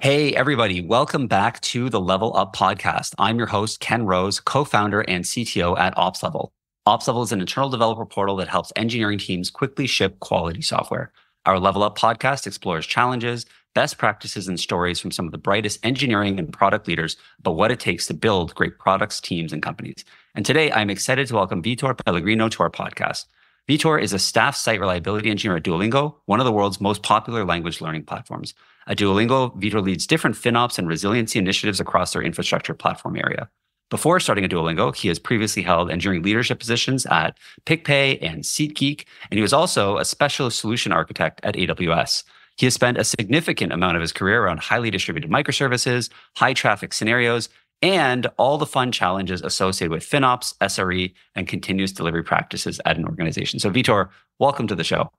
Hey, everybody. Welcome back to the Level Up podcast. I'm your host, Ken Rose, co-founder and CTO at OpsLevel. OpsLevel is an internal developer portal that helps engineering teams quickly ship quality software. Our Level Up podcast explores challenges, best practices, and stories from some of the brightest engineering and product leaders about what it takes to build great products, teams, and companies. And today, I'm excited to welcome Vitor Pellegrino to our podcast. Vitor is a staff site reliability engineer at Duolingo, one of the world's most popular language learning platforms. At Duolingo, Vitor leads different FinOps and resiliency initiatives across their infrastructure platform area. Before starting at Duolingo, he has previously held engineering leadership positions at PicPay and SeatGeek, and he was also a specialist solution architect at AWS. He has spent a significant amount of his career around highly distributed microservices, high traffic scenarios, and all the fun challenges associated with FinOps, SRE, and continuous delivery practices at an organization. So Vitor, welcome to the show.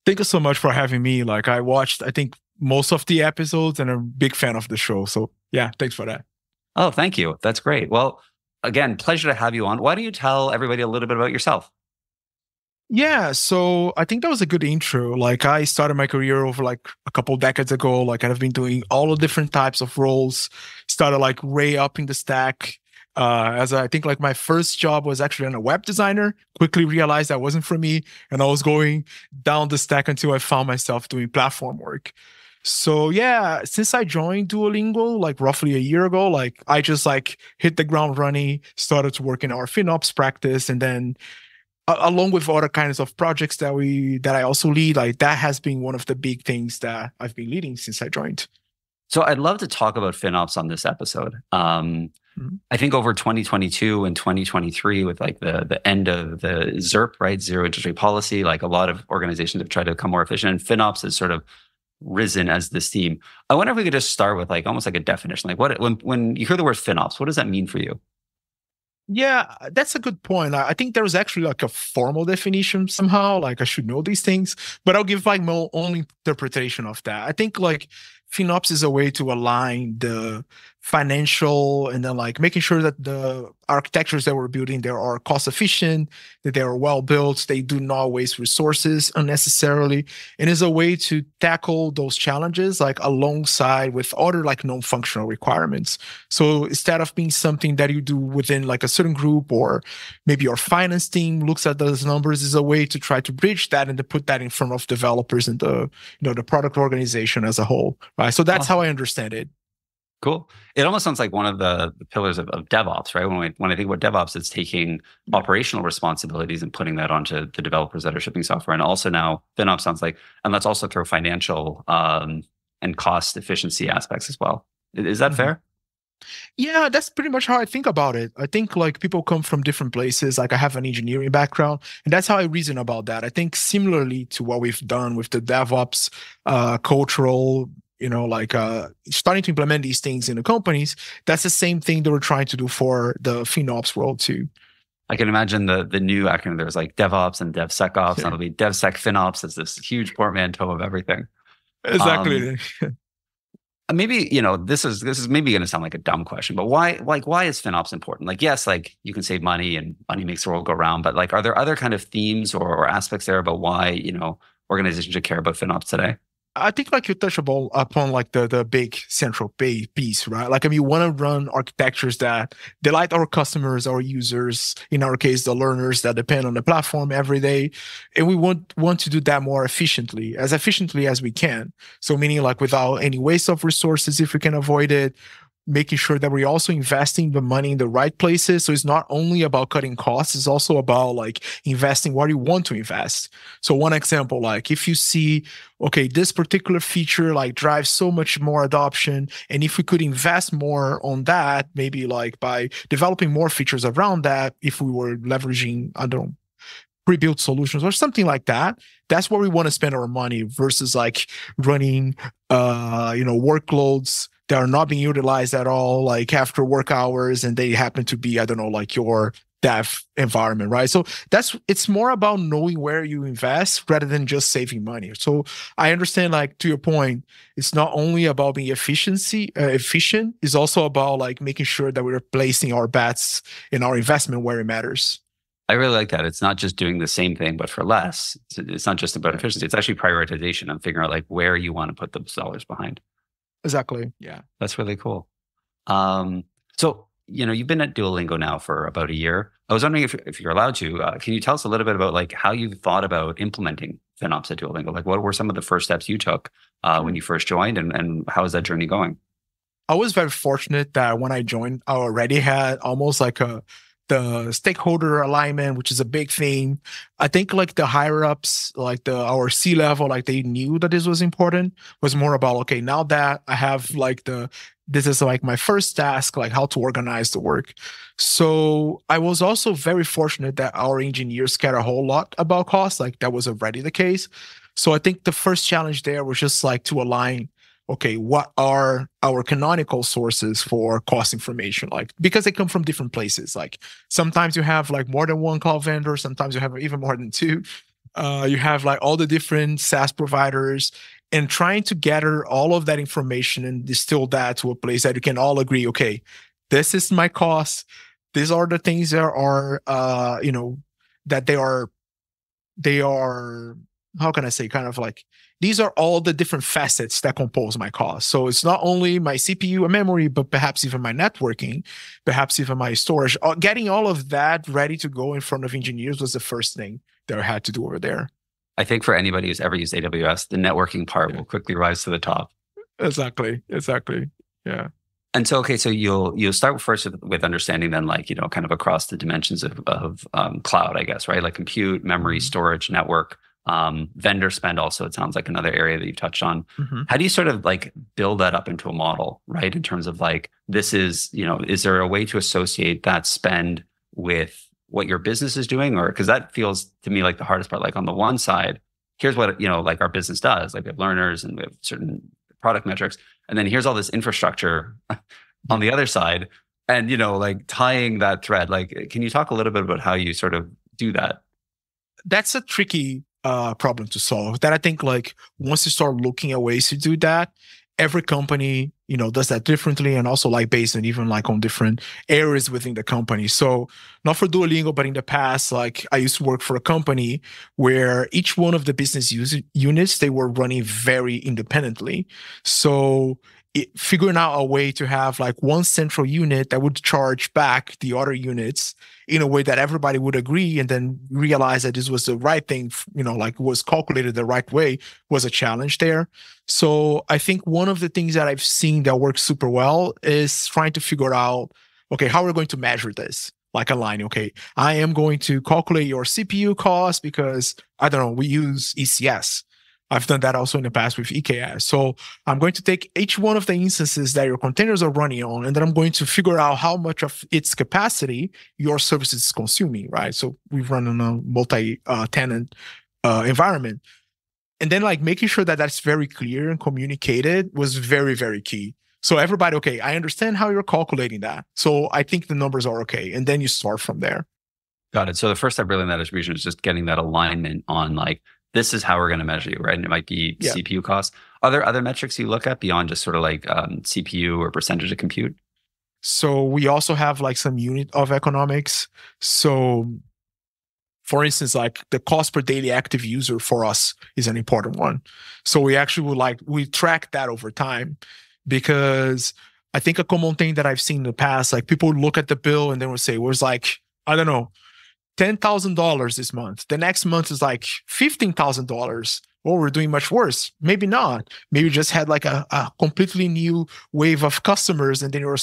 Thank you so much for having me. I watched, I think, most of the episodes and I'm a big fan of the show. So yeah, thanks for that. Oh, thank you. That's great. Well, again, pleasure to have you on. Why don't you tell everybody a little bit about yourself? Yeah, so I think that was a good intro. I started my career over a couple decades ago. I've been doing all the different types of roles. Started way up in the stack. I think my first job was actually on a web designer. Quickly realized that wasn't for me, and I was going down the stack until I found myself doing platform work. So yeah, since I joined Duolingo roughly a year ago, I just hit the ground running, started to work in our FinOps practice, and then along with other kinds of projects that I also lead, that has been one of the big things that I've been leading since I joined. So I'd love to talk about FinOps on this episode. I think over 2022 and 2023, with the end of the ZIRP, right, zero interest rate policy, a lot of organizations have tried to become more efficient, and FinOps has sort of risen as this theme. I wonder if we could just start with almost a definition. When you hear the word FinOps, what does that mean for you? Yeah, that's a good point. I think there's actually a formal definition somehow. I should know these things, but I'll give my own interpretation of that. I think FinOps is a way to align the financial and then making sure that the architectures that we're building there are cost efficient, that they are well built, they do not waste resources unnecessarily, and is a way to tackle those challenges alongside with other non-functional requirements. So instead of being something that you do within a certain group, or maybe your finance team looks at those numbers, is a way to try to bridge that and to put that in front of developers and the product organization as a whole. Right. So that's how I understand it. Cool. It almost sounds like one of the pillars of DevOps, right? When I think about DevOps, it's taking operational responsibilities and putting that onto the developers that are shipping software. And also now FinOps sounds like, and let's also throw financial and cost efficiency aspects as well. Is that fair? Yeah, that's pretty much how I think about it. I think people come from different places. I have an engineering background, and that's how I reason about that. I think similarly to what we've done with the DevOps cultural, starting to implement these things in the companies, that's the same thing that we're trying to do for the FinOps world too. I can imagine the new acronym. There's DevOps and DevSecOps, and it'll be DevSecFinOps as this huge portmanteau of everything. Exactly. Maybe, this is maybe going to sound like a dumb question, but why is FinOps important? Yes, you can save money and money makes the world go round, but are there other kind of themes or aspects there about why, organizations should care about FinOps today? I think you touch upon the big central piece, right? We want to run architectures that delight our customers, our users, in our case, the learners that depend on the platform every day. And we want to do that more efficiently as we can. So meaning without any waste of resources, if we can avoid it, making sure that we're also investing the money in the right places. So it's not only about cutting costs, it's also about investing what you want to invest. So one example, if you see, okay, this particular feature drives so much more adoption, and if we could invest more on that, maybe by developing more features around that, if we were leveraging, I don't know, pre-built solutions or something like that, that's where we want to spend our money versus running workloads that are not being utilized at all, after work hours, and they happen to be, I don't know, your dev environment, right? So it's more about knowing where you invest rather than just saving money. So I understand, to your point, it's not only about being efficient, it's also about making sure that we're placing our bets in our investment where it matters. I really like that. It's not just doing the same thing, but for less. It's not just about efficiency. It's actually prioritization and figuring out where you want to put those dollars behind. Exactly. Yeah. That's really cool. So, you've been at Duolingo now for about a year. I was wondering if you're allowed to, can you tell us a little bit about like how you thought about implementing FinOps at Duolingo? Like what were some of the first steps you took when you first joined and how is that journey going? I was very fortunate that when I joined, I already had almost like the stakeholder alignment, which is a big thing. I think like the higher ups, like our C level, like they knew that this was important. Was more about, okay, now that I have like this is like my first task, like how to organize the work. So I was also very fortunate that our engineers cared a whole lot about cost. Like that was already the case. So I think the first challenge there was just like to align, okay, what are our canonical sources for cost information? Like, because they come from different places. Like sometimes you have like more than one cloud vendor, sometimes you have even more than two. You have like all the different SaaS providers, and trying to gather all of that information and distill that to a place that you can all agree, okay, this is my cost. These are the things that are, that they are, how can I say, kind of like, these are all the different facets that compose my cost. So it's not only my CPU and memory, but perhaps even my networking, perhaps even my storage. Getting all of that ready to go in front of engineers was the first thing that I had to do over there. I think for anybody who's ever used AWS, the networking part will quickly rise to the top. Exactly. Yeah. And so, okay, so you'll start first with understanding then, like, kind of across the dimensions of cloud, I guess, right? Like compute, memory, storage, network. Vendor spend also, it sounds like another area that you've touched on. Mm-hmm. How do you sort of like build that up into a model, right? In terms of like, this is, is there a way to associate that spend with what your business is doing? Or because that feels to me like the hardest part, like on the one side, here's what, like our business does, like we have learners and we have certain product metrics. And then here's all this infrastructure on the other side. And, like tying that thread, like, can you talk a little bit about how you sort of do that? That's a tricky problem to solve. That I think like once you start looking at ways to do that, every company, does that differently, and also like based on even like on different areas within the company. So not for Duolingo, but in the past, like I used to work for a company where each one of the business units, they were running very independently. So figuring out a way to have like one central unit that would charge back the other units in a way that everybody would agree and then realize that this was the right thing, like was calculated the right way, was a challenge there. So I think one of the things that I've seen that works super well is trying to figure out, okay, how we're going to measure this. Like aligning, okay, I am going to calculate your CPU cost because, I don't know, we use ECS. I've done that also in the past with EKS. So I'm going to take each one of the instances that your containers are running on, and then I'm going to figure out how much of its capacity your service is consuming, right? So we've run on a multi-tenant environment. And then like making sure that that's very clear and communicated was very, very key. So everybody, okay, I understand how you're calculating that. So I think the numbers are okay. And then you start from there. Got it. So the first step really in that distribution is just getting that alignment on like, this is how we're going to measure you, right? And it might be CPU costs. Are there other metrics you look at beyond just sort of like CPU or percentage of compute? So we also have like some unit of economics. So for instance, like the cost per daily active user for us is an important one. So we actually we track that over time, because I think a common thing that I've seen in the past, like people look at the bill and then will say, it was like, I don't know, $10,000 this month. The next month is like $15,000. Oh, we're doing much worse. Maybe not. Maybe we just had like a completely new wave of customers, and then you're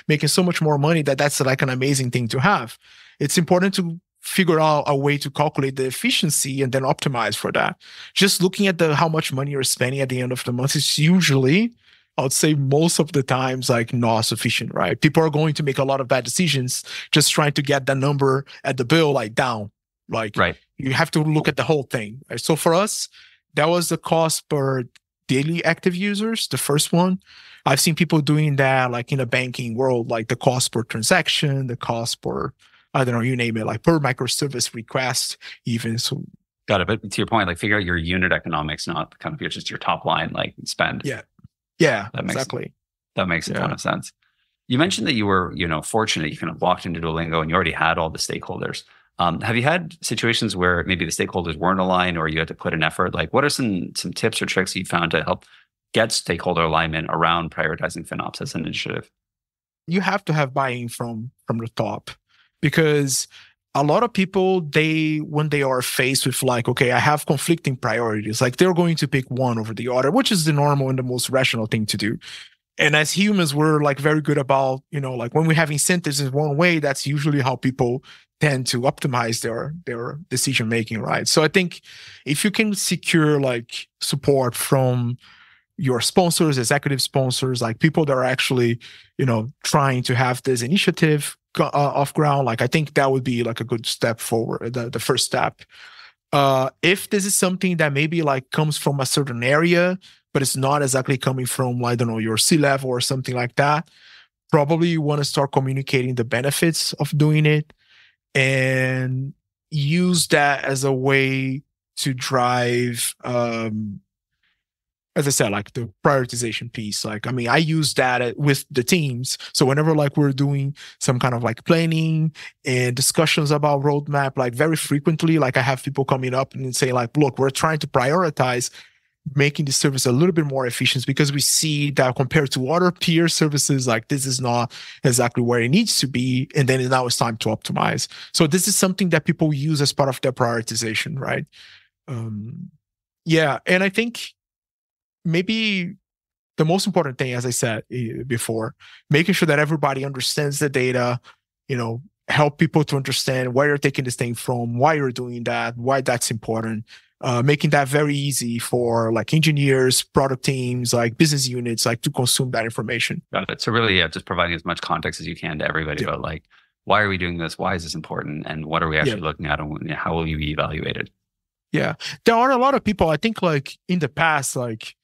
making so much more money that's like an amazing thing to have. It's important to figure out a way to calculate the efficiency and then optimize for that. Just looking at how much money you're spending at the end of the month is usually, I would say most of the times, like not sufficient, right? People are going to make a lot of bad decisions just trying to get the number at the bill like down. Like right. You have to look at the whole thing. Right? So for us, that was the cost per daily active users, the first one. I've seen people doing that like in a banking world, like the cost per transaction, the cost per, I don't know, you name it, like per microservice request even. So got it. But to your point, like figure out your unit economics, not kind of just your top line, like spend. Yeah, exactly. That makes a ton of sense. You mentioned that you were, fortunate. You kind of walked into Duolingo and you already had all the stakeholders. Have you had situations where maybe the stakeholders weren't aligned, or you had to put an effort? Like, what are some tips or tricks you found to help get stakeholder alignment around prioritizing FinOps as an initiative? You have to have buy-in from the top, because a lot of people, when they are faced with like, okay, I have conflicting priorities, like they're going to pick one over the other, which is the normal and the most rational thing to do. And as humans, we're like very good about, like when we have incentives in one way, that's usually how people tend to optimize their decision making, right? So I think if you can secure like support from your sponsors, executive sponsors, like people that are actually, trying to have this initiative off ground, like I think that would be like a good step forward, the first step. If this is something that maybe like comes from a certain area, but it's not exactly coming from, I don't know, your C-level or something like that, probably you want to start communicating the benefits of doing it and use that as a way to drive, as I said, like the prioritization piece. Like, I mean, I use that with the teams. So whenever like we're doing some kind of like planning and discussions about roadmap, like very frequently, like I have people coming up and saying like, look, we're trying to prioritize making the service a little bit more efficient, because we see that compared to other peer services, like this is not exactly where it needs to be. And then now it's time to optimize. So this is something that people use as part of their prioritization, right? Yeah. And I think maybe the most important thing, as I said before, making sure that everybody understands the data, help people to understand where you're taking this thing from, why you're doing that, why that's important. Making that very easy for like engineers, product teams, like business units, like to consume that information. Got it. So really, yeah, just providing as much context as you can to everybody about like, why are we doing this? Why is this important? And what are we actually looking at? And how will you be evaluated? Yeah. There are a lot of people, I think like in the past, like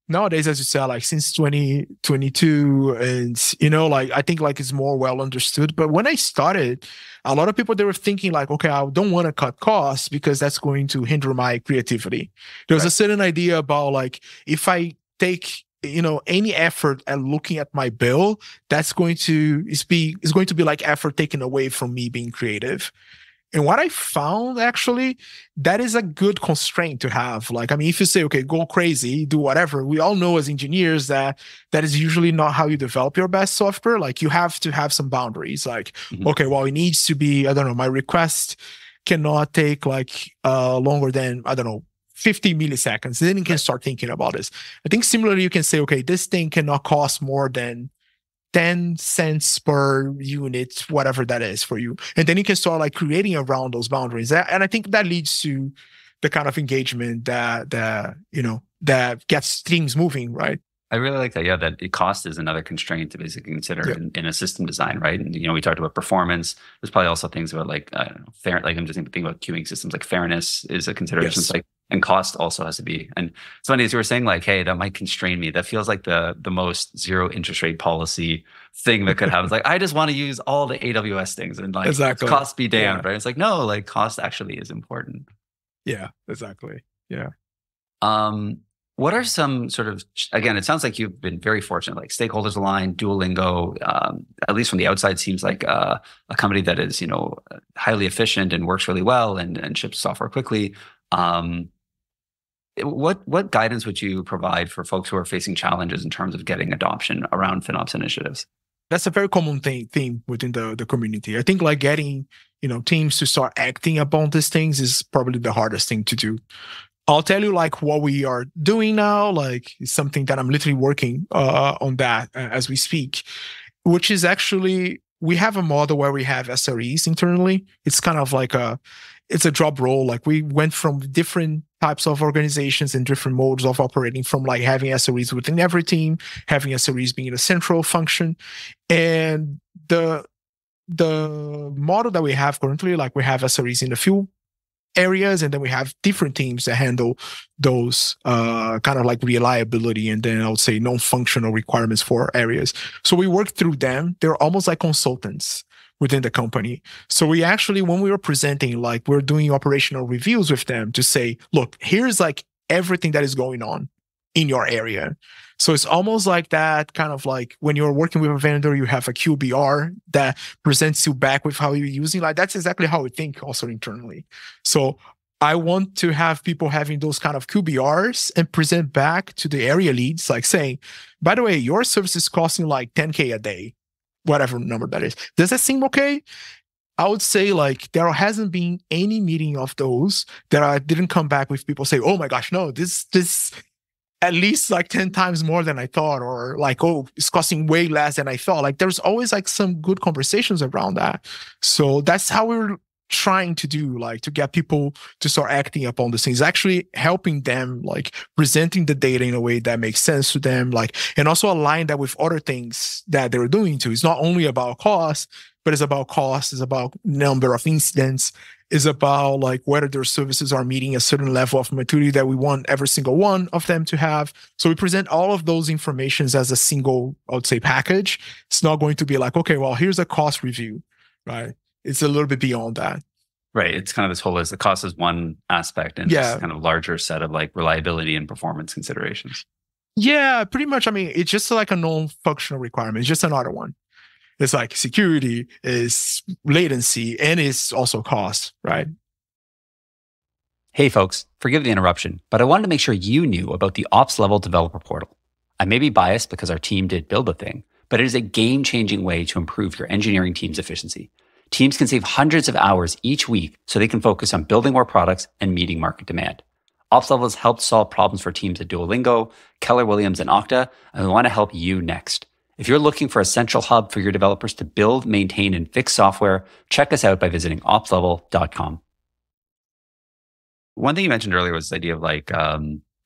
nowadays, as you said, like since 2022, and like I think like it's more well understood. But when I started, a lot of people, they were thinking like, okay, I don't want to cut costs because that's going to hinder my creativity. There was a certain idea about like, if I take any effort at looking at my bill, that's going to be like effort taken away from me being creative. And what I found, actually, that is a good constraint to have. Like, I mean, if you say, okay, go crazy, do whatever, we all know as engineers that is usually not how you develop your best software. Like, you have to have some boundaries. Like, okay, well, it needs to be, I don't know, my request cannot take like longer than, I don't know, 50 milliseconds. Then you can start thinking about this. I think similarly, you can say, okay, this thing cannot cost more than 10 cents per unit, whatever that is for you. And then you can start like creating around those boundaries. And I think that leads to the kind of engagement that gets things moving, right? I really like that. Yeah, that cost is another constraint to basically consider in a system design, right? And we talked about performance. There's probably also things about like I don't know, fair. Like I'm just thinking about queuing systems. Like fairness is a consideration. It's like, and cost also has to be. And it's funny as you were saying, like, hey, that might constrain me. That feels like the most zero interest rate policy thing that could happen. It's like I just want to use all the AWS things and like cost be damned, right? It's like no, like cost actually is important. Yeah, exactly. Yeah. What are some sort of, again, it sounds like you've been very fortunate, like stakeholders aligned, Duolingo, at least from the outside, seems like a company that is, highly efficient and works really well and ships software quickly. What guidance would you provide for folks who are facing challenges in terms of getting adoption around FinOps initiatives? That's a very common theme within the community. I think like getting, teams to start acting upon these things is probably the hardest thing to do. I'll tell you like what we are doing now, like it's something that I'm literally working on that as we speak, which is actually, we have a model where we have SREs internally. It's kind of like it's a job role. Like we went from different types of organizations and different modes of operating, from like having SREs within every team, having SREs being a central function. And the model that we have currently, like we have SREs in a few areas, and then we have different teams that handle those kind of like reliability and then I would say non-functional requirements for areas. So we work through them. They're almost like consultants within the company. So we actually, when we were presenting, like we're doing operational reviews with them to say, look, here's like everything that is going on in your area. So it's almost like that, kind of like when you're working with a vendor, you have a QBR that presents you back with how you're using. Like that's exactly how we think also internally. So I want to have people having those kind of QBRs and present back to the area leads, like saying, by the way, your service is costing like 10K a day, whatever number that is. Does that seem okay? I would say like there hasn't been any meeting of those that I didn't come back with people say, oh my gosh, no, this at least like 10 times more than I thought, or like, oh, it's costing way less than I thought. Like there's always like some good conversations around that. So that's how we're trying to do, like to get people to start acting upon these things, actually helping them, like presenting the data in a way that makes sense to them, like, and also align that with other things that they're doing too. It's not only about cost, but it's about cost, it's about number of incidents, is about like whether their services are meeting a certain level of maturity that we want every single one of them to have. So we present all of those informations as a single, I would say, package. It's not going to be like, okay, well, here's a cost review, right? It's a little bit beyond that. Right. It's kind of this whole list. The cost is one aspect and this kind of larger set of like reliability and performance considerations. Yeah, pretty much. I mean, it's just like a non-functional requirement. It's just another one. It's like security, is latency, and it's also cost, right? Hey folks, forgive the interruption, but I wanted to make sure you knew about the OpsLevel developer portal. I may be biased because our team did build the thing, but it is a game-changing way to improve your engineering team's efficiency. Teams can save hundreds of hours each week so they can focus on building more products and meeting market demand. OpsLevel has helped solve problems for teams at Duolingo, Keller Williams, and Okta, and we want to help you next. If you're looking for a central hub for your developers to build, maintain, and fix software, check us out by visiting opslevel.com. One thing you mentioned earlier was this idea of like,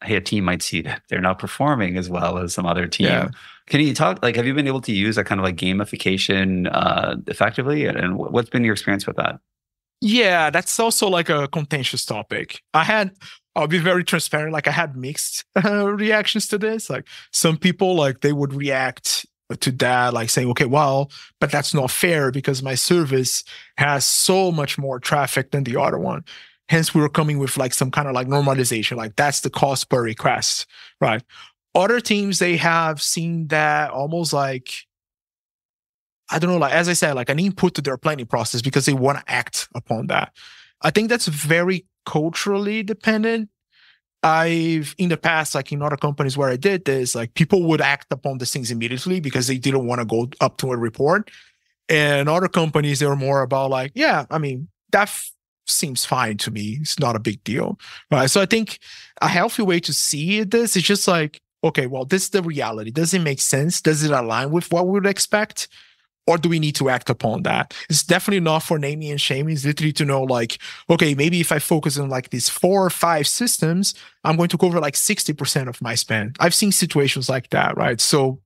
hey, a team might see that they're not performing as well as some other team. Yeah. Can you talk, like, have you been able to use that kind of like gamification effectively? And what's been your experience with that? Yeah, that's also like a contentious topic. I'll be very transparent. Like I had mixed reactions to this. Like some people, like they would react to that, like saying, okay, well, but that's not fair because my service has so much more traffic than the other one. Hence, we were coming with like some kind of like normalization, like that's the cost per request, right? Other teams, they have seen that almost like, I don't know, like as I said, like an input to their planning process because they want to act upon that. I think that's very culturally dependent. In the past, like in other companies where I did this, like people would act upon these things immediately because they didn't want to go up to a report. And other companies, they were more about like, yeah, I mean, that seems fine to me. It's not a big deal. Right. So I think a healthy way to see this is just like, okay, well, this is the reality. Does it make sense? Does it align with what we would expect? Or do we need to act upon that? It's definitely not for naming and shaming. It's literally to know like, okay, maybe if I focus on like these 4 or 5 systems, I'm going to cover like 60% of my spend. I've seen situations like that, right? So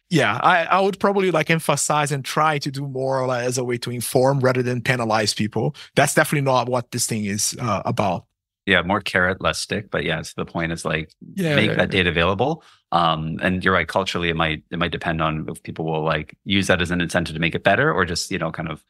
yeah, I would probably like emphasize and try to do more like, as a way to inform rather than penalize people. That's definitely not what this thing is about. Yeah, more carrot, less stick. But yeah, so the point is like make that data available. And you're right, culturally, it might depend on if people will like use that as an incentive to make it better, or just, kind of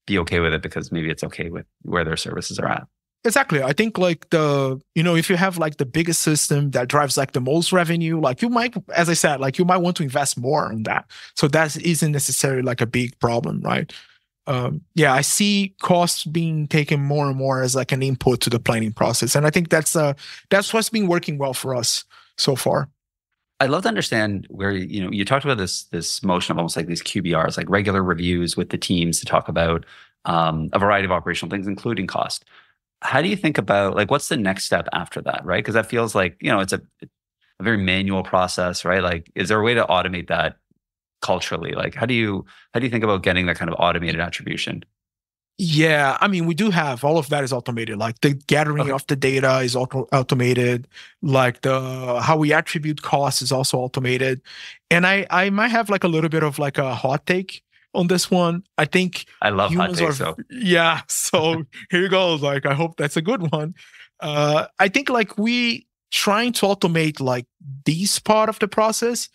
be okay with it because maybe it's okay with where their services are at. Exactly. I think like if you have like the biggest system that drives like the most revenue, like you might, as I said, like you might want to invest more on that. So that isn't necessarily like a big problem, right? I see costs being taken more and more as like an input to the planning process. And I think that's what's been working well for us so far. I'd love to understand where, you talked about this motion of almost like these QBRs, like regular reviews with the teams to talk about a variety of operational things, including cost. How do you think about like, what's the next step after that, right? Because that feels like, it's a very manual process, right? Like, is there a way to automate that culturally? Like, how do you think about getting that kind of automated attribution? Yeah, I mean, we do have all of that is automated. Like the gathering of the data is automated. Like how we attribute costs is also automated. And I might have like a little bit of like a hot take on this one. I think I love hot takes. Yeah, so here you go. Like I hope that's a good one. I think like we trying to automate like this part of the process,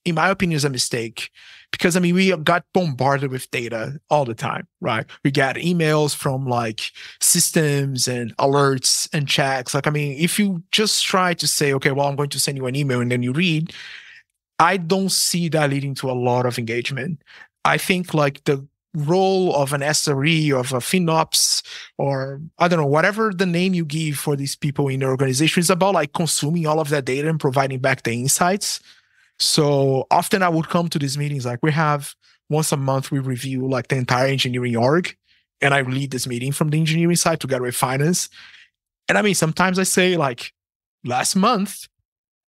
in my opinion, is a mistake. Because I mean, we got bombarded with data all the time, right? We got emails from like systems and alerts and checks. Like, I mean, if you just try to say, okay, well, I'm going to send you an email and then you read, I don't see that leading to a lot of engagement. I think like the role of an SRE, of a FinOps, or I don't know, whatever the name you give for these people in the organization, is about like consuming all of that data and providing back the insights. So often I would come to these meetings, like we have once a month, we review like the entire engineering org. And I lead this meeting from the engineering side together with finance. And I mean, sometimes I say like last month,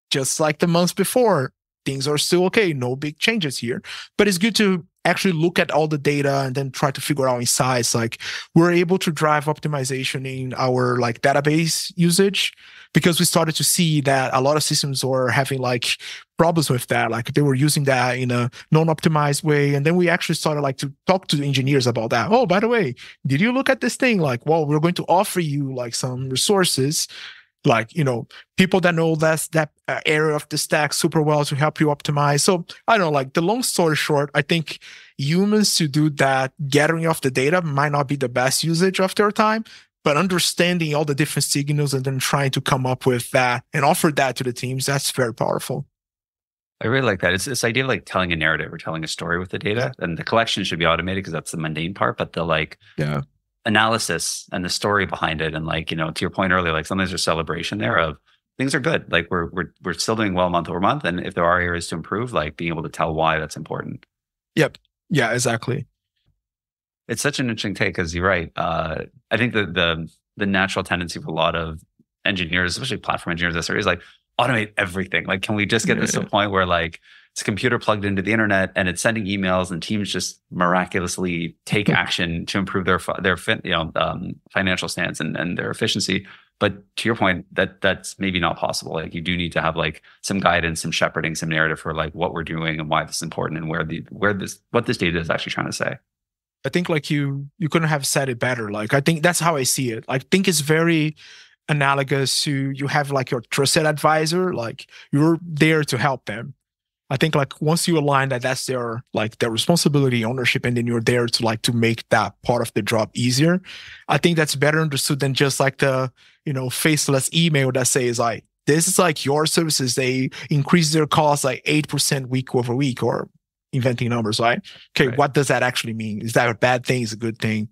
just like the months before, things are still okay. No big changes here. But it's good to actually look at all the data and then try to figure out insights. Like we're able to drive optimization in our like database usage because we started to see that a lot of systems were having like problems with that. Like they were using that in a non-optimized way. And then we actually started like to talk to the engineers about that. Oh, by the way, did you look at this thing? Like, well, we're going to offer you like some resources, like, people that know that area of the stack super well to help you optimize. So I don't know, like the long story short, I think humans to do that gathering of the data might not be the best usage of their time, but understanding all the different signals and then trying to come up with that and offer that to the teams, that's very powerful. I really like that. It's this idea of like telling a narrative or telling a story with the data, and the collection should be automated because that's the mundane part, but the analysis and the story behind it, and like, to your point earlier, like sometimes there's celebration there of things are good, like we're still doing well month over month, and if there are areas to improve, like being able to tell why that's important. Yep. Yeah, exactly. It's such an interesting take, because you're right. I think that the natural tendency for a lot of engineers, especially platform engineers, is like automate everything. Like, can we just get this to a point where like it's a computer plugged into the internet and it's sending emails, and teams just miraculously take action to improve their financial stance and their efficiency. But to your point, that's maybe not possible. Like you do need to have like some guidance, some shepherding, some narrative for like what we're doing and why this is important and what this data is actually trying to say. I think like you couldn't have said it better. Like I think that's how I see it. I think it's very analogous to you have like your trusted advisor, like you're there to help them. I think like once you align that's their responsibility, ownership, and then you're there to make that part of the job easier. I think that's better understood than just like the faceless email that says like, this is like your services, they increase their costs like 8% week over week, or inventing numbers, right? Okay, right. What does that actually mean? Is that a bad thing? Is it a good thing?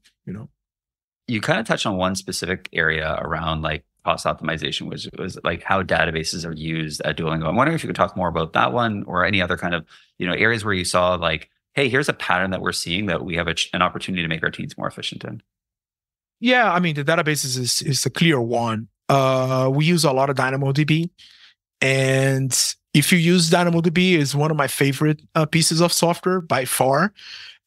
You kind of touched on one specific area around like cost optimization, which was like how databases are used at Duolingo. I'm wondering if you could talk more about that one, or any other kind of areas where you saw like, hey, here's a pattern that we're seeing that we have an opportunity to make our teams more efficient in. Yeah, I mean, the databases is a clear one. We use a lot of DynamoDB, and if you use DynamoDB, is one of my favorite pieces of software by far.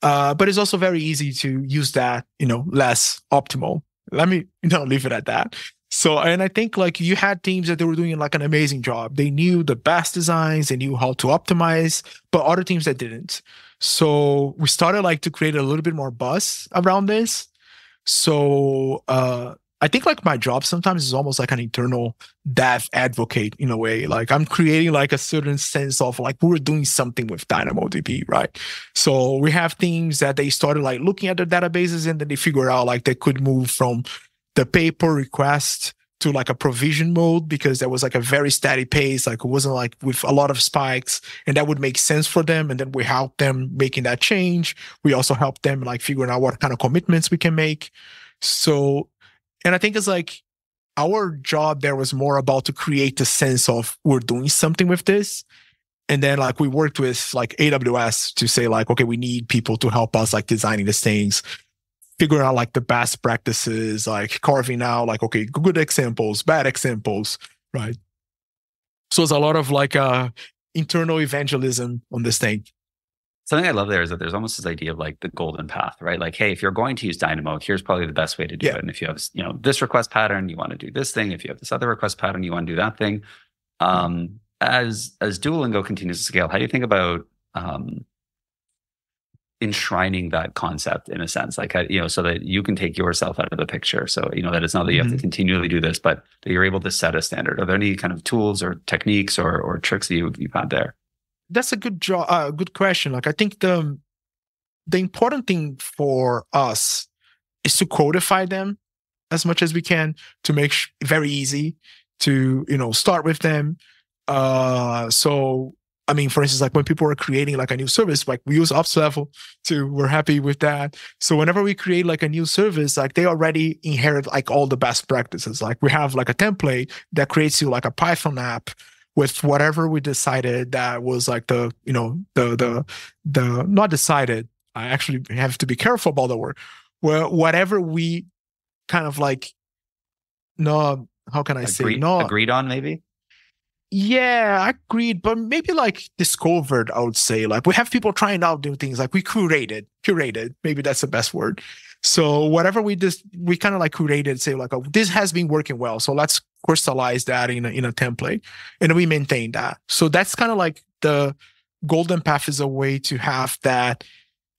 But it's also very easy to use that, less optimal. Let me, leave it at that. So, and I think like you had teams that they were doing like an amazing job. They knew the best designs, they knew how to optimize, but other teams that didn't. So we started like to create a little bit more buzz around this. So, I think like my job sometimes is almost like an internal dev advocate in a way. Like I'm creating like a certain sense of like we're doing something with DynamoDB, right? So we have teams that they started like looking at the databases, and then they figure out like they could move from the pay per request to like a provision mode, because there was like a very steady pace. Like it wasn't like with a lot of spikes, and that would make sense for them. And then we help them making that change. We also help them like figuring out what kind of commitments we can make. So, and I think it's like our job there was more about to create the sense of we're doing something with this. And then like we worked with like AWS to say like, okay, we need people to help us like designing these things, figuring out like the best practices, like carving out like, okay, good examples, bad examples, right? So it's a lot of like internal evangelism on this thing. Something I love there is that there's almost this idea of like the golden path, right? Like, hey, if you're going to use Dynamo, here's probably the best way to do it. And if you have, this request pattern, you want to do this thing. If you have this other request pattern, you want to do that thing. As Duolingo continues to scale, how do you think about enshrining that concept in a sense, like, so that you can take yourself out of the picture? So, that it's not that you have to continually do this, but that you're able to set a standard. Are there any kind of tools or techniques or tricks that you've had there? That's a good question. Like, I think the important thing for us is to codify them as much as we can to make very easy to, start with them. So I mean, for instance, like when people are creating like a new service, like we use OpsLevel too. We're happy with that. So whenever we create like a new service, like they already inherit like all the best practices. Like we have like a template that creates you like a Python app with whatever we decided that was like the, you know, the not decided. I actually have to be careful about the word. Well, whatever we kind of like, no, how can I say? No, agreed on maybe? yeah, I agreed, but maybe like discovered, I would say. Like we have people trying out new things, like we curated, maybe that's the best word. So whatever we kind of like curated, say like, oh, this has been working well. So let's crystallize that in a template and we maintain that. So that's kind of like the golden path is a way to have that,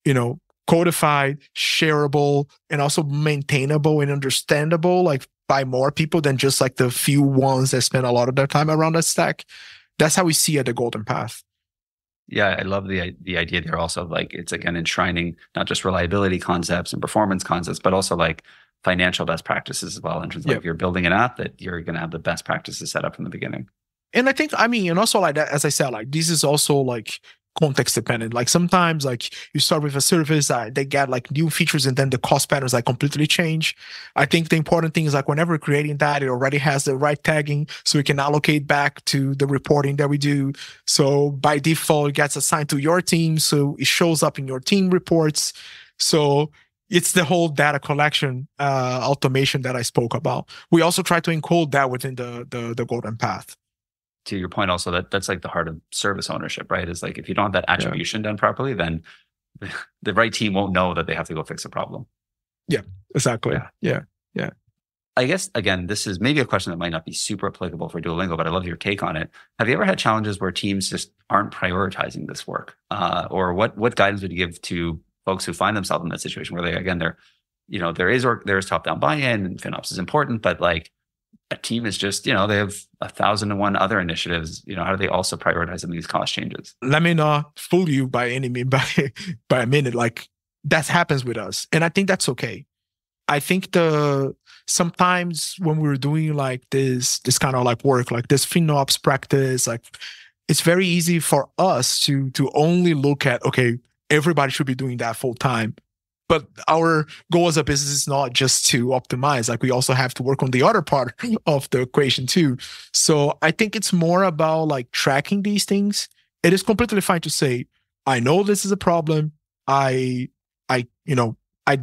you know, codified, shareable, and also maintainable and understandable, like by more people than just like the few ones that spend a lot of their time around that stack. That's how we see it, the golden path. Yeah, I love the idea there also. Like it's again enshrining not just reliability concepts and performance concepts, but also like financial best practices as well. In terms of like if you're building an app, that you're going to have the best practices set up from the beginning. And I think, I mean, and also like that, as I said, like this is also like context dependent. Like sometimes like you start with a service that they get like new features and then the cost patterns like completely change. I think the important thing is like whenever we're creating that, it already has the right tagging so we can allocate back to the reporting that we do. So by default, it gets assigned to your team. So it shows up in your team reports. So it's the whole data collection automation that I spoke about. We also try to encode that within the golden path. To your point also, that's like the heart of service ownership, right? Is like if you don't have that attribution done properly, then the right team won't know that they have to go fix a problem. Yeah, exactly. Yeah. I guess, again, this is maybe a question that might not be super applicable for Duolingo, but I love your take on it. Have you ever had challenges where teams just aren't prioritizing this work? Or what guidance would you give to folks who find themselves in that situation where there is top-down buy-in and FinOps is important, but like a team is just, they have 1,001 other initiatives. How do they also prioritize some of these cost changes? Let me not fool you by any means by a minute. Like that happens with us. And I think that's okay. I think sometimes when we're doing like this kind of like work, like this FinOps practice, like it's very easy for us to only look at, okay, everybody should be doing that full time. But our goal as a business is not just to optimize. Like we also have to work on the other part of the equation too. So I think it's more about like tracking these things. It is completely fine to say, I know this is a problem. I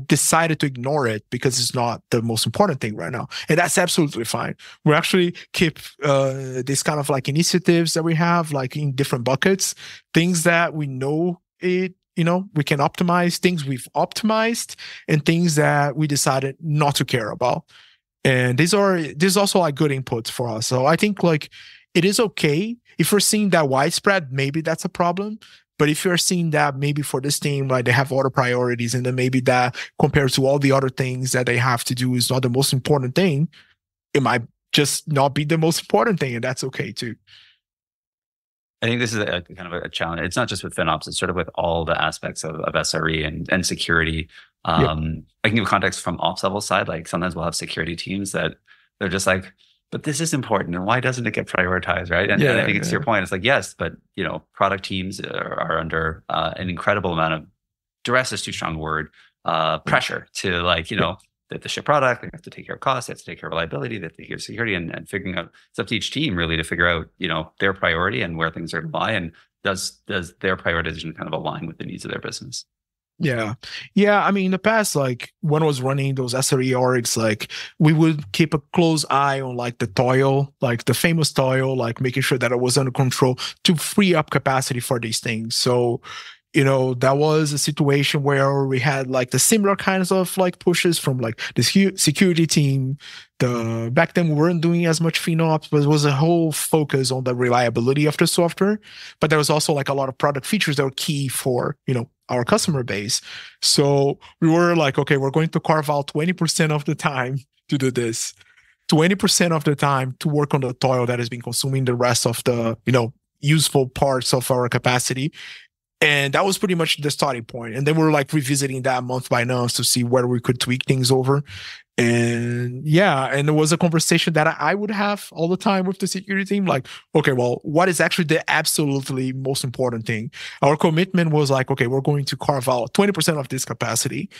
decided to ignore it because it's not the most important thing right now. And that's absolutely fine. We actually keep these kind of like initiatives that we have like in different buckets, things that we know we can optimize, things we've optimized, and things that we decided not to care about. And these also like good inputs for us. So I think like it is okay if we're seeing that widespread, maybe that's a problem. But if you're seeing that maybe for this team, like they have other priorities, and then maybe that compared to all the other things that they have to do is not the most important thing, it might just not be the most important thing, and that's okay too. I think this is a kind of a challenge. It's not just with FinOps, it's sort of with all the aspects of SRE and security. I can give context from OpsLevel side. Like sometimes we'll have security teams that they're just like, but this is important, and why doesn't it get prioritized, right? And I think it's your point. It's like, yes, but product teams are under an incredible amount of duress is too strong a word, pressure to like, they have to ship product, they have to take care of costs, they have to take care of reliability, they have to take care of security, and figuring out, it's up to each team really to figure out, their priority and where things are to lie, and does their prioritization kind of align with the needs of their business? Yeah. I mean, in the past, like when I was running those SRE orgs, like we would keep a close eye on like the toil, like the famous toil, like making sure that it was under control to free up capacity for these things. So that was a situation where we had like the similar kinds of like pushes from like the security team. Back then we weren't doing as much FinOps, but it was a whole focus on the reliability of the software. But there was also like a lot of product features that were key for, our customer base. So we were like, okay, we're going to carve out 20% of the time to do this, 20% of the time to work on the toil that has been consuming the rest of the, useful parts of our capacity. And that was pretty much the starting point. And then we're like revisiting that month by month to see where we could tweak things over. And yeah, and it was a conversation that I would have all the time with the security team. Like, okay, well, what is actually the absolutely most important thing? Our commitment was like, okay, we're going to carve out 20% of this capacity.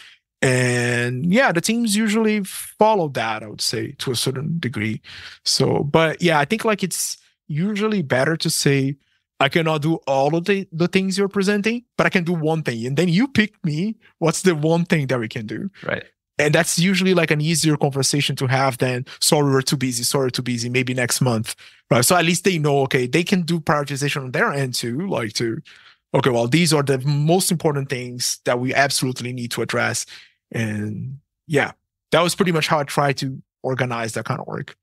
And yeah, the teams usually follow that, I would say, to a certain degree. So, but yeah, I think like it's usually better to say, I cannot do all of the things you're presenting, but I can do one thing. And then you pick me, what's the one thing that we can do? Right. And that's usually like an easier conversation to have than, sorry, we're too busy, maybe next month. Right. So at least they know, okay, they can do prioritization on their end too, like to, okay, well, these are the most important things that we absolutely need to address. And yeah, that was pretty much how I tried to organize that kind of work.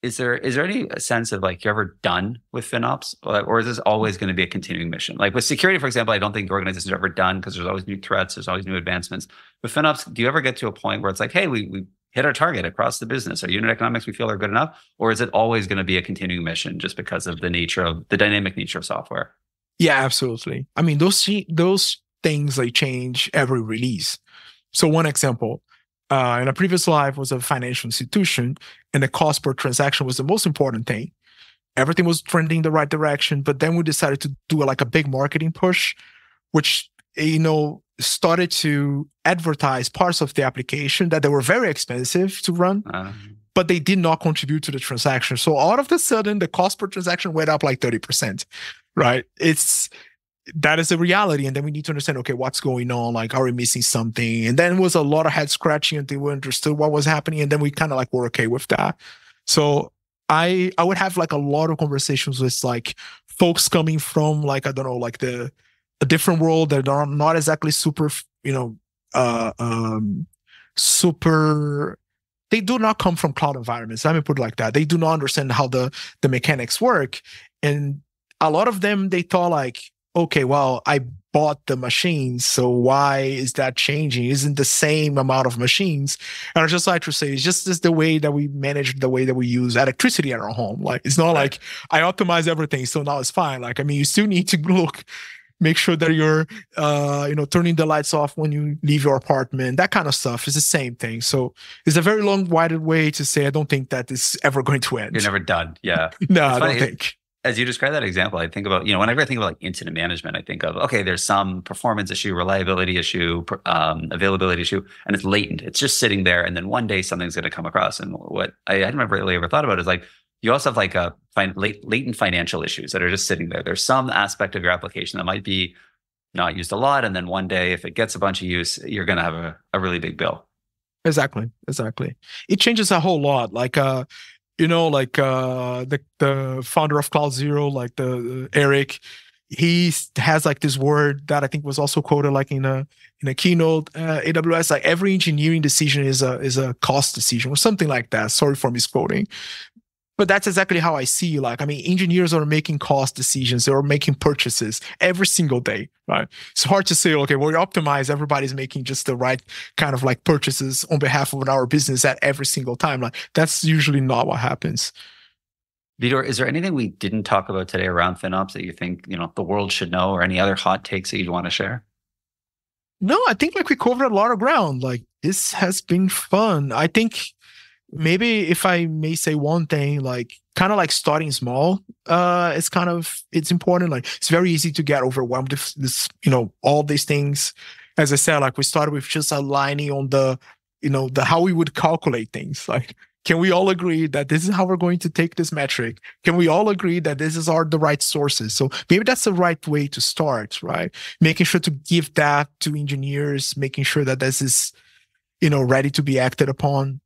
Is there any sense of like you're ever done with FinOps, or is this always going to be a continuing mission? Like with security, for example, I don't think organizations are ever done because there's always new threats, there's always new advancements. With FinOps, do you ever get to a point where it's like, hey, we hit our target across the business, our unit economics we feel are good enough, or is it always going to be a continuing mission just because of the dynamic nature of software? Yeah, absolutely. I mean, those things like change every release. So one example. In a previous life was a financial institution, and the cost per transaction was the most important thing. Everything was trending the right direction, but then we decided to do like a big marketing push, which started to advertise parts of the application that they were very expensive to run, but they did not contribute to the transaction. So all of a sudden, the cost per transaction went up like 30%. Right? That is a reality. And then we need to understand, okay, what's going on? Like, are we missing something? And then it was a lot of head scratching until we understood what was happening. And then we kind of like were okay with that. So I would have like a lot of conversations with like folks coming from like, I don't know, like a different world that are not exactly super, they do not come from cloud environments. Let me put it like that. They do not understand how the mechanics work. And a lot of them, they thought like, okay, well, I bought the machines, so why is that changing? Isn't the same amount of machines? And I just like to say, it's just the way that we manage the way that we use electricity at our home. Like, it's not like I optimize everything, so now it's fine. Like, I mean, you still need to make sure that you're, turning the lights off when you leave your apartment. That kind of stuff is the same thing. So it's a very long-winded way to say I don't think that is ever going to end. You're never done. Yeah. No, I don't think. As you describe that example, I think about, whenever I think about like incident management, I think of, okay, there's some performance issue, reliability issue, availability issue, and it's latent. It's just sitting there. And then one day something's going to come across. And what I hadn't really ever thought about is like, you also have like latent financial issues that are just sitting there. There's some aspect of your application that might be not used a lot. And then one day, if it gets a bunch of use, you're going to have a really big bill. Exactly. It changes a whole lot. Like, the founder of Cloud Zero, like the Eric, he has like this word that I think was also quoted like in a keynote. AWS, like every engineering decision is a cost decision or something like that. Sorry for misquoting. But that's exactly how I see. Like, I mean, engineers are making cost decisions. They're making purchases every single day, right? It's hard to say, okay, well, we optimize. Everybody's making just the right kind of like purchases on behalf of our business at every single time. Like, that's usually not what happens. Vitor, is there anything we didn't talk about today around FinOps that you think, the world should know, or any other hot takes that you'd want to share? No, I think like we covered a lot of ground. Like, this has been fun. I think maybe if I may say one thing, like kind of like starting small, it's important. Like, it's very easy to get overwhelmed with this, all these things. As I said, like we started with just aligning on the how we would calculate things. Like, can we all agree that this is how we're going to take this metric? Can we all agree that this is the right sources? So maybe that's the right way to start, right? Making sure to give that to engineers, making sure that this is, ready to be acted upon.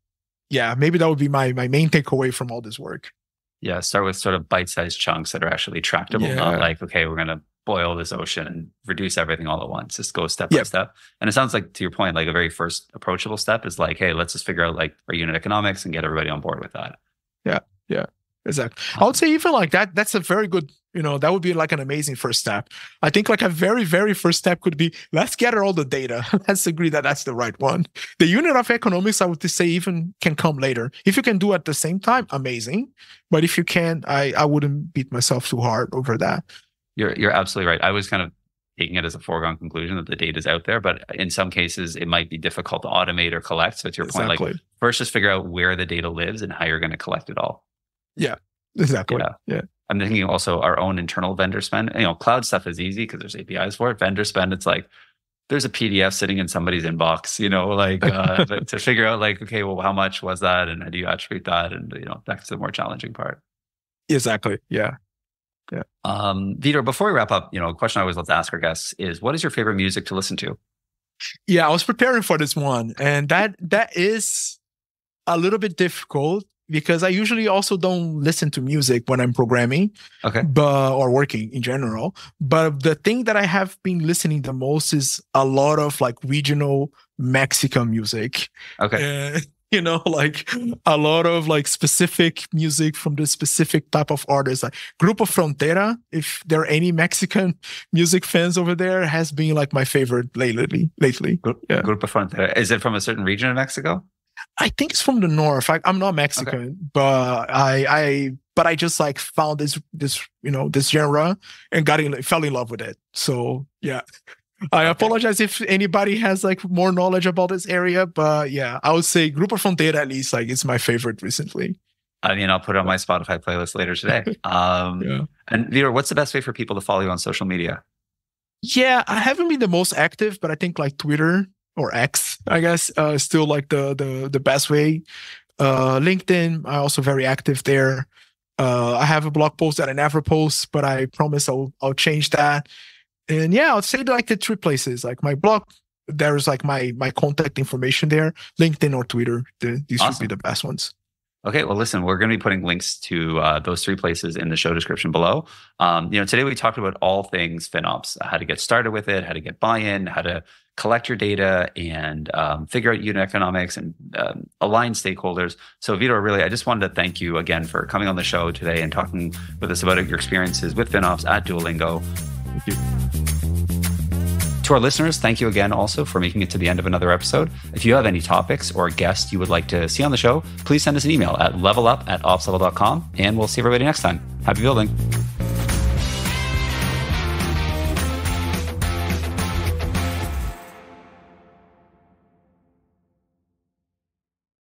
Yeah, maybe that would be my main takeaway from all this work. Yeah, start with sort of bite-sized chunks that are actually tractable, not like, okay, we're going to boil this ocean and reduce everything all at once. Just go step by step. And it sounds like, to your point, like a very first approachable step is like, hey, let's just figure out like our unit economics and get everybody on board with that. Yeah, exactly. I would say even like that, that's a very good, that would be like an amazing first step. I think like a very, very first step could be, let's gather all the data. Let's agree that that's the right one. The unit of economics, I would say even can come later. If you can do it at the same time, amazing. But if you can't, I wouldn't beat myself too hard over that. You're absolutely right. I was kind of taking it as a foregone conclusion that the data is out there. But in some cases, it might be difficult to automate or collect. So to your point, like first just figure out where the data lives and how you're going to collect it all. Yeah, exactly. Yeah. I'm thinking also our own internal vendor spend. Cloud stuff is easy because there's APIs for it. Vendor spend, it's like there's a PDF sitting in somebody's inbox, to figure out like, okay, well, how much was that? And how do you attribute that? And, that's the more challenging part. Exactly. Yeah. Yeah. Vitor, before we wrap up, a question I always love to ask our guests is, what is your favorite music to listen to? Yeah, I was preparing for this one, and that is a little bit difficult because I usually also don't listen to music when I'm programming, or working in general. But the thing that I have been listening the most is a lot of like regional Mexican music. Okay. Like a lot of like specific music from the specific type of artists. Like Grupo Frontera, if there are any Mexican music fans over there, has been like my favorite lately. Yeah. Grupo Frontera. Is it from a certain region of Mexico? I think it's from the north. I'm not Mexican, but I just like found this genre and fell in love with it. So yeah. I apologize if anybody has like more knowledge about this area, but yeah, I would say Grupo Frontera at least like it's my favorite recently. I mean, I'll put it on my Spotify playlist later today. And Vitor, what's the best way for people to follow you on social media? Yeah, I haven't been the most active, but I think like Twitter or X, I guess, still like the best way. LinkedIn, I'm also very active there. I have a blog post that I never post, but I promise I'll change that. And yeah, I'll say like the 3 places, like my blog, there's like my contact information there, LinkedIn or Twitter. These should be the best ones. Okay, well, listen, we're going to be putting links to those 3 places in the show description below. Today we talked about all things FinOps, how to get started with it, how to get buy-in, how to collect your data and figure out unit economics and align stakeholders. So Vitor, really, I just wanted to thank you again for coming on the show today and talking with us about your experiences with FinOps at Duolingo. Thank you. To our listeners, thank you again also for making it to the end of another episode. If you have any topics or guests you would like to see on the show, please send us an email at levelup@opslevel.com, and we'll see everybody next time. Happy building.